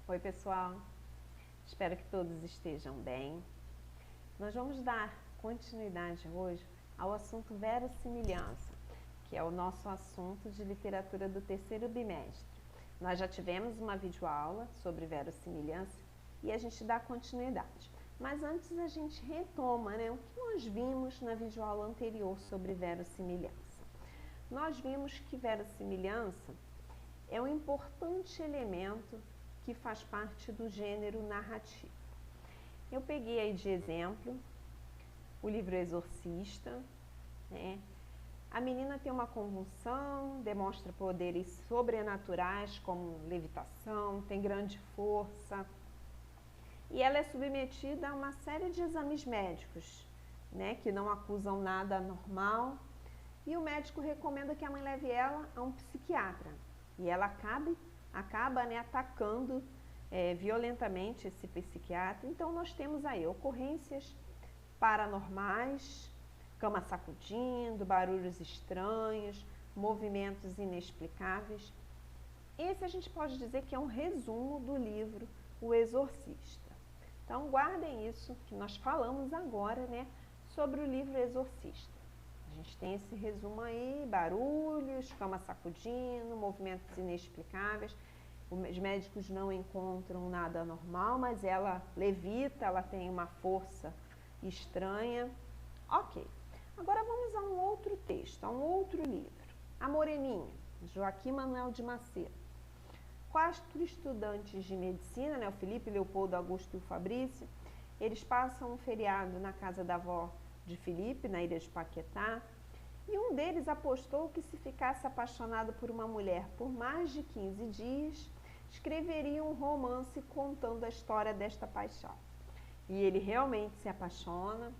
Oi, pessoal. Espero que todos estejam bem. Nós vamos dar continuidade hoje ao assunto verossimilhança, que é o nosso assunto de literatura do terceiro bimestre. Nós já tivemos uma videoaula sobre verossimilhança e a gente dá continuidade. Mas antes a gente retoma, o que nós vimos na videoaula anterior sobre verossimilhança. Nós vimos que verossimilhança é um importante elemento que faz parte do gênero narrativo. Eu peguei aí de exemplo o livro Exorcista, A menina tem uma convulsão, demonstra poderes sobrenaturais como levitação, tem grande força e ela é submetida a uma série de exames médicos, que não acusam nada anormal, e o médico recomenda que a mãe leve ela a um psiquiatra e ela acaba atacando violentamente esse psiquiatra. Então nós temos aí ocorrências paranormais, cama sacudindo, barulhos estranhos, movimentos inexplicáveis. Esse a gente pode dizer que é um resumo do livro O Exorcista. Então guardem isso que nós falamos agora, sobre o livro Exorcista. A gente tem esse resumo aí, barulhos, cama sacudindo, movimentos inexplicáveis. Os médicos não encontram nada anormal, mas ela levita, ela tem uma força estranha. Ok. Agora vamos a um outro texto, a um outro livro. A Moreninha, Joaquim Manuel de Macedo. 4 estudantes de medicina, o Felipe, Leopoldo, Augusto e o Fabrício, eles passam um feriado na casa da avó de Felipe, na ilha de Paquetá, e um deles apostou que se ficasse apaixonado por uma mulher por mais de 15 dias, escreveria um romance contando a história desta paixão. E ele realmente se apaixona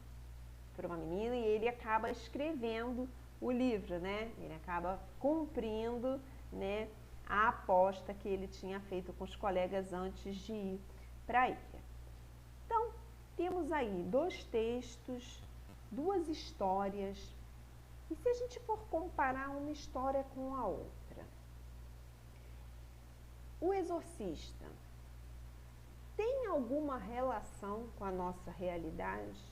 por uma menina e ele acaba escrevendo o livro, Ele acaba cumprindo, a aposta que ele tinha feito com os colegas antes de ir para a ilha. Então, temos aí 2 textos, 2 histórias. E se a gente for comparar uma história com a outra? O Exorcista tem alguma relação com a nossa realidade?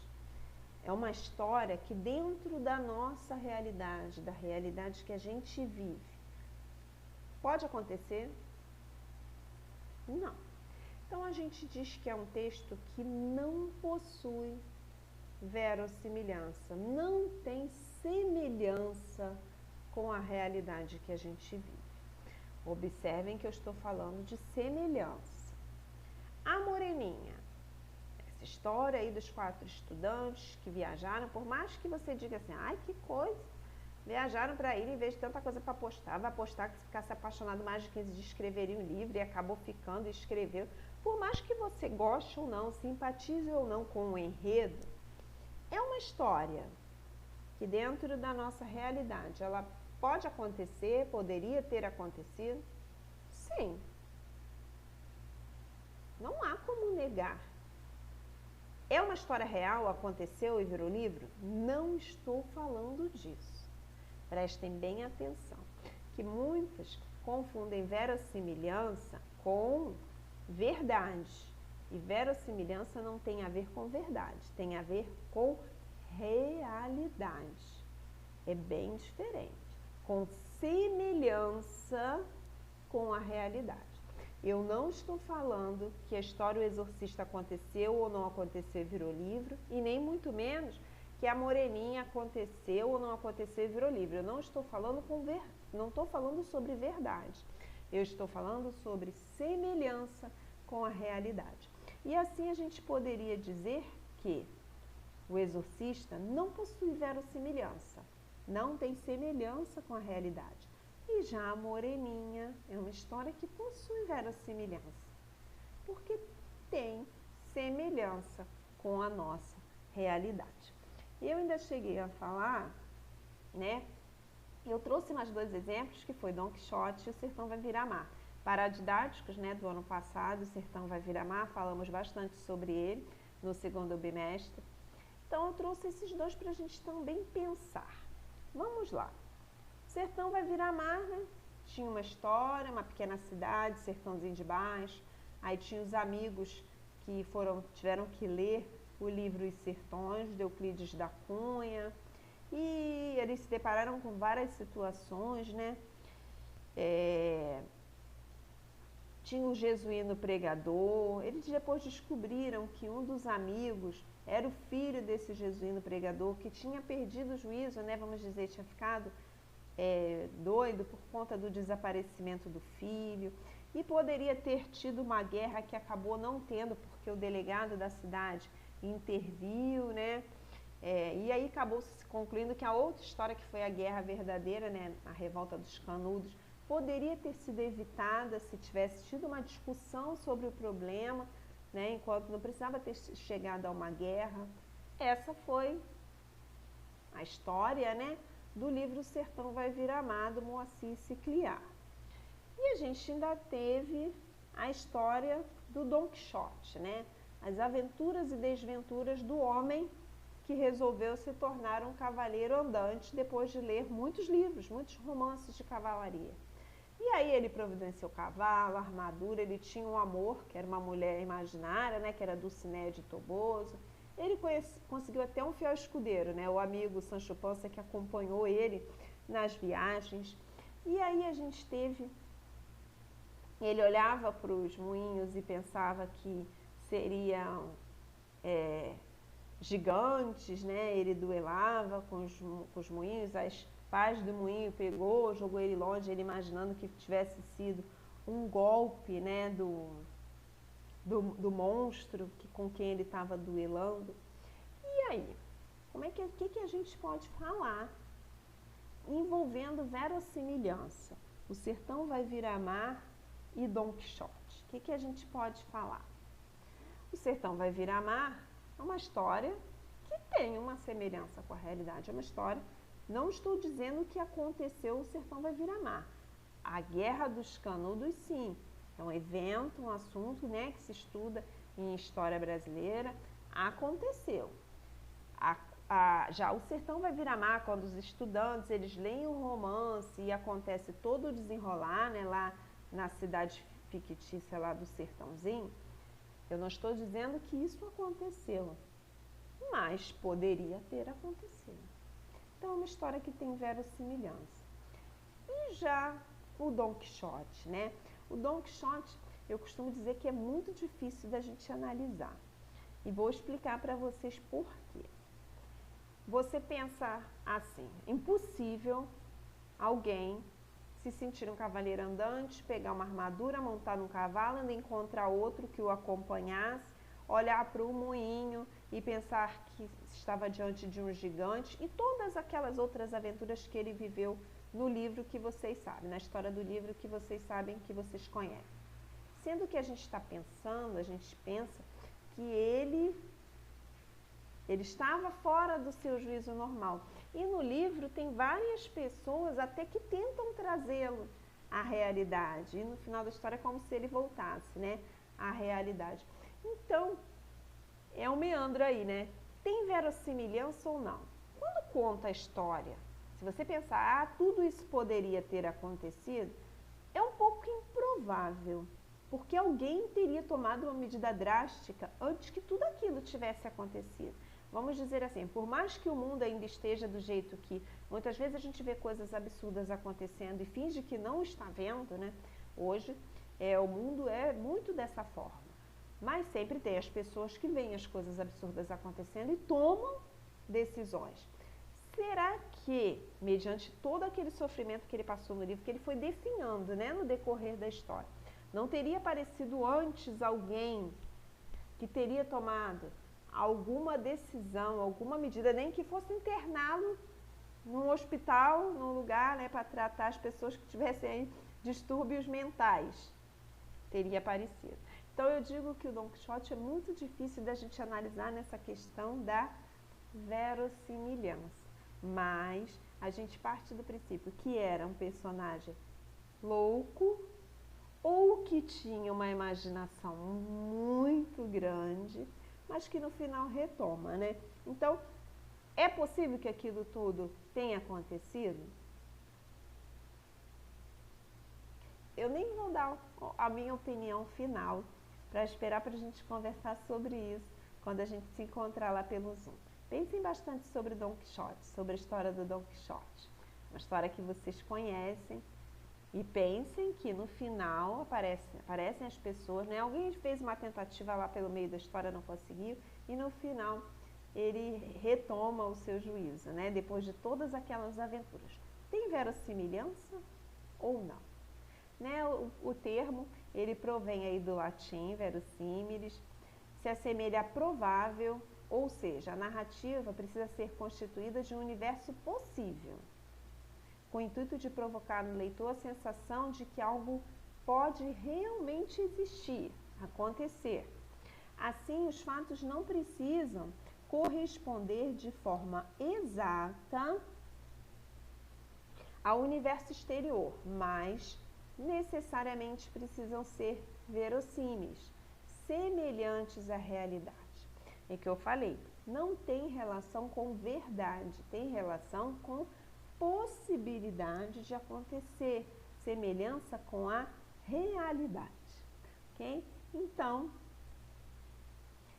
É uma história que dentro da nossa realidade, da realidade que a gente vive, pode acontecer? Não. Então a gente diz que é um texto que não possui verossimilhança, não tem semelhança com a realidade que a gente vive. Observem que eu estou falando de semelhança. A Moreninha, essa história aí dos 4 estudantes que viajaram, por mais que você diga assim, ai que coisa, viajaram para a ilha em vez de tanta coisa para apostar, vai apostar que se ficasse apaixonado mais de 15 dias escreveria um livro e acabou ficando e escreveu. Por mais que você goste ou não, simpatize ou não com o enredo, é uma história que dentro da nossa realidade, ela pode acontecer, poderia ter acontecido? Sim. Não há como negar. É uma história real, aconteceu e virou livro? Não estou falando disso. Prestem bem atenção, que muitas confundem verossimilhança com verdade. E verossimilhança não tem a ver com verdade, tem a ver com realidade. É bem diferente. Com semelhança com a realidade. Eu não estou falando que a história O Exorcista aconteceu ou não aconteceu e virou livro, e nem muito menos que a Moreninha aconteceu ou não aconteceu e virou livro. Eu não estou falando não estou falando sobre verdade. Eu estou falando sobre semelhança com a realidade. E assim a gente poderia dizer que O Exorcista não possui verossimilhança, não tem semelhança com a realidade. E já a Moreninha é uma história que possui verossimilhança, porque tem semelhança com a nossa realidade. Eu ainda cheguei a falar, eu trouxe mais 2 exemplos, que foi Dom Quixote e O Sertão Vai Virar Mar. Paradidáticos, do ano passado, O Sertão Vai Virar Mar, falamos bastante sobre ele no segundo bimestre. Então eu trouxe esses 2 para a gente também pensar. Vamos lá. Sertão Vai Virar Mar, tinha uma história, uma pequena cidade, sertãozinho de baixo, Aí tinha os amigos que tiveram que ler o livro Os Sertões, de Euclides da Cunha, e eles se depararam com várias situações, né? Tinha o jesuíno pregador, eles depois descobriram que um dos amigos era o filho desse jesuíno pregador, que tinha perdido o juízo, né? Vamos dizer, tinha ficado doido por conta do desaparecimento do filho, e poderia ter tido uma guerra que acabou não tendo, porque o delegado da cidade interviu, né? E aí acabou se concluindo que a outra história, que foi a guerra verdadeira, né, a revolta dos Canudos, poderia ter sido evitada se tivesse tido uma discussão sobre o problema, né, enquanto não precisava ter chegado a uma guerra. Essa foi a história, né, do livro O Sertão Vai Virar Mar, do Moacir Cicliar. E a gente ainda teve a história do Dom Quixote, né, as aventuras e desventuras do homem que resolveu se tornar um cavaleiro andante depois de ler muitos livros, muitos romances de cavalaria. E aí ele providenciou cavalo, armadura, ele tinha um amor, que era uma mulher imaginária, né, que era Dulcinea de Toboso. Ele conseguiu até um fiel escudeiro, né, o amigo Sancho Panza, que acompanhou ele nas viagens. E aí a gente teve, ele olhava para os moinhos e pensava que seriam gigantes, né? Ele duelava com os moinhos, as pás do moinho pegou, jogou ele longe, ele imaginando que tivesse sido um golpe, né, do monstro com quem ele estava duelando. E aí, que a gente pode falar envolvendo verossimilhança? O Sertão Vai Virar Mar e Dom Quixote. O que a gente pode falar? O Sertão Vai Virar Mar é uma história que tem uma semelhança com a realidade. É uma história, não estou dizendo que aconteceu o Sertão Vai Virar Mar. A Guerra dos Canudos, sim, é um evento, um assunto, né, que se estuda em história brasileira. Aconteceu. Já o Sertão Vai Virar Mar, quando os estudantes eles leem um romance e acontece todo o desenrolar, né, lá na cidade fictícia lá do Sertãozinho, eu não estou dizendo que isso aconteceu, mas poderia ter acontecido. Então é uma história que tem verossimilhança. E já o Dom Quixote, né? O Dom Quixote, eu costumo dizer que é muito difícil da gente analisar. E vou explicar para vocês por quê. Você pensa assim, impossível alguém se sentir um cavaleiro andante, pegar uma armadura, montar num cavalo, ainda encontrar outro que o acompanhasse, olhar para o moinho e pensar que estava diante de um gigante, e todas aquelas outras aventuras que ele viveu no livro que vocês sabem, na história do livro que vocês sabem, que vocês conhecem. Sendo que a gente está pensando, a gente pensa que ele estava fora do seu juízo normal. E no livro tem várias pessoas até que tentam trazê-lo à realidade. E no final da história é como se ele voltasse, né, à realidade. Então, é um meandro aí, né? Tem verossimilhança ou não? Quando conta a história, se você pensar, tudo isso poderia ter acontecido, é um pouco improvável. Porque alguém teria tomado uma medida drástica antes que tudo aquilo tivesse acontecido. Vamos dizer assim, por mais que o mundo ainda esteja do jeito que muitas vezes a gente vê coisas absurdas acontecendo e finge que não está vendo, né? Hoje o mundo é muito dessa forma. Mas sempre tem as pessoas que veem as coisas absurdas acontecendo e tomam decisões. Será que, mediante todo aquele sofrimento que ele passou no livro, que ele foi definhando, né, no decorrer da história, não teria aparecido antes alguém que teria tomado alguma decisão, alguma medida, nem que fosse interná-lo num hospital, num lugar, né, para tratar as pessoas que tivessem aí distúrbios mentais? Teria aparecido. Então eu digo que o Dom Quixote é muito difícil da gente analisar nessa questão da verossimilhança. Mas a gente parte do princípio que era um personagem louco ou que tinha uma imaginação muito grande, mas que no final retoma, né? Então, é possível que aquilo tudo tenha acontecido? Eu nem vou dar a minha opinião final para esperar para a gente conversar sobre isso quando a gente se encontrar lá pelo Zoom. Pensem bastante sobre Dom Quixote, sobre a história do Dom Quixote. Uma história que vocês conhecem. E pensem que no final aparecem as pessoas, né? Alguém fez uma tentativa lá pelo meio da história, não conseguiu, e no final ele retoma o seu juízo, né? Depois de todas aquelas aventuras. Tem verossimilhança ou não? Né? O termo, ele provém aí do latim, verossímilis, se assemelha a provável, ou seja, a narrativa precisa ser constituída de um universo possível, com o intuito de provocar no leitor a sensação de que algo pode realmente existir, acontecer. Assim, os fatos não precisam corresponder de forma exata ao universo exterior, mas necessariamente precisam ser verossímeis, semelhantes à realidade. É que eu falei, não tem relação com verdade, tem relação com possibilidade de acontecer, semelhança com a realidade, ok? Então,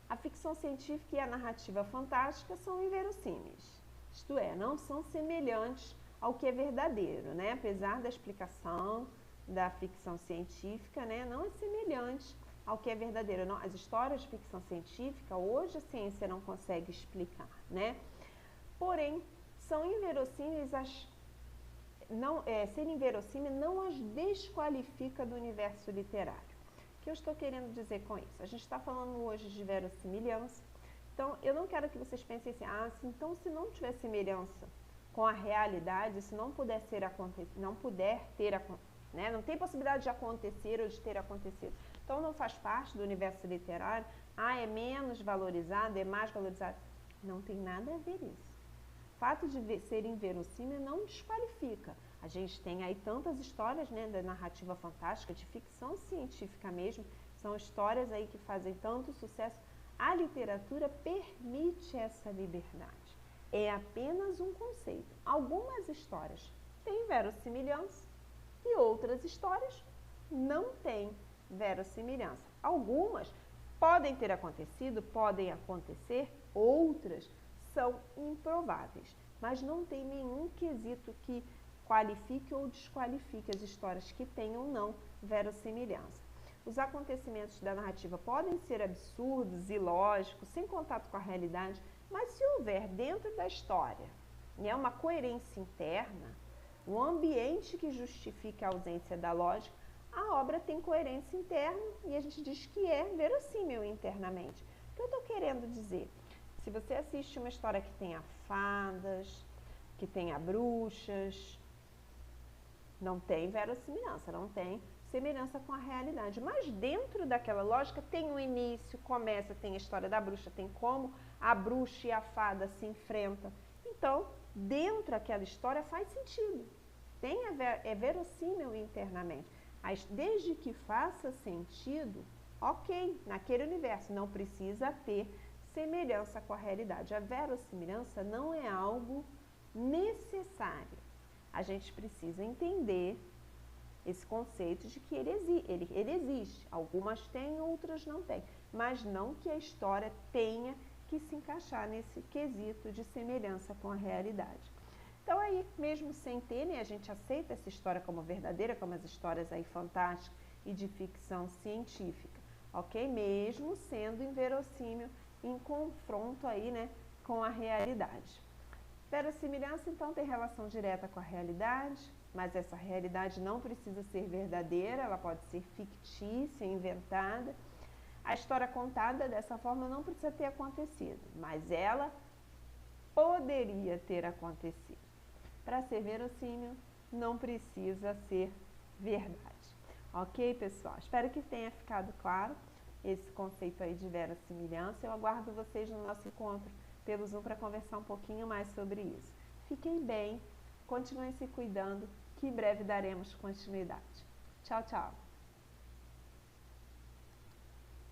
a ficção científica e a narrativa fantástica são inverossímeis, isto é, não são semelhantes ao que é verdadeiro, né? Apesar da explicação da ficção científica, né? Não é semelhante ao que é verdadeiro. Não, as histórias de ficção científica, hoje a ciência não consegue explicar, né? Porém, são inverossímeis, ser inverossímil não as desqualifica do universo literário. O que eu estou querendo dizer com isso? A gente está falando hoje de verossimilhança, então eu não quero que vocês pensem assim, então se não tiver semelhança com a realidade, se não puder né, não tem possibilidade de acontecer ou de ter acontecido, então não faz parte do universo literário, é menos valorizado, é mais valorizado. Não tem nada a ver isso. O fato de ser inverossímil não desqualifica. A gente tem aí tantas histórias, né, da narrativa fantástica, de ficção científica mesmo, são histórias aí que fazem tanto sucesso. A literatura permite essa liberdade. É apenas um conceito. Algumas histórias têm verossimilhança e outras histórias não têm verossimilhança. Algumas podem ter acontecido, podem acontecer, outras são improváveis, mas não tem nenhum quesito que qualifique ou desqualifique as histórias que tenham ou não verossimilhança. Os acontecimentos da narrativa podem ser absurdos, ilógicos, sem contato com a realidade, mas se houver dentro da história, né, uma coerência interna, um ambiente que justifique a ausência da lógica, a obra tem coerência interna e a gente diz que é verossímil internamente. O que eu estou querendo dizer? Se você assiste uma história que tenha fadas, que tenha bruxas, não tem verossimilhança, não tem semelhança com a realidade. Mas dentro daquela lógica tem um início, começa, tem a história da bruxa, tem como a bruxa e a fada se enfrentam. Então, dentro daquela história faz sentido, é verossímil internamente. Mas desde que faça sentido, ok, naquele universo, não precisa ter semelhança com a realidade. A verossimilhança não é algo necessário. A gente precisa entender esse conceito de que ele existe. Algumas têm, outras não têm. Mas não que a história tenha que se encaixar nesse quesito de semelhança com a realidade. Então aí, mesmo sem ter, né, a gente aceita essa história como verdadeira, como as histórias aí fantásticas e de ficção científica, ok? Mesmo sendo inverossímil, em confronto aí, né, com a realidade. Verossimilhança, então, tem relação direta com a realidade, mas essa realidade não precisa ser verdadeira, ela pode ser fictícia, inventada. A história contada dessa forma não precisa ter acontecido, mas ela poderia ter acontecido. Para ser verossímil, não precisa ser verdade. Ok, pessoal? Espero que tenha ficado claro esse conceito aí de verossimilhança. Eu aguardo vocês no nosso encontro pelo Zoom para conversar um pouquinho mais sobre isso. Fiquem bem, continuem se cuidando, que em breve daremos continuidade. Tchau, tchau!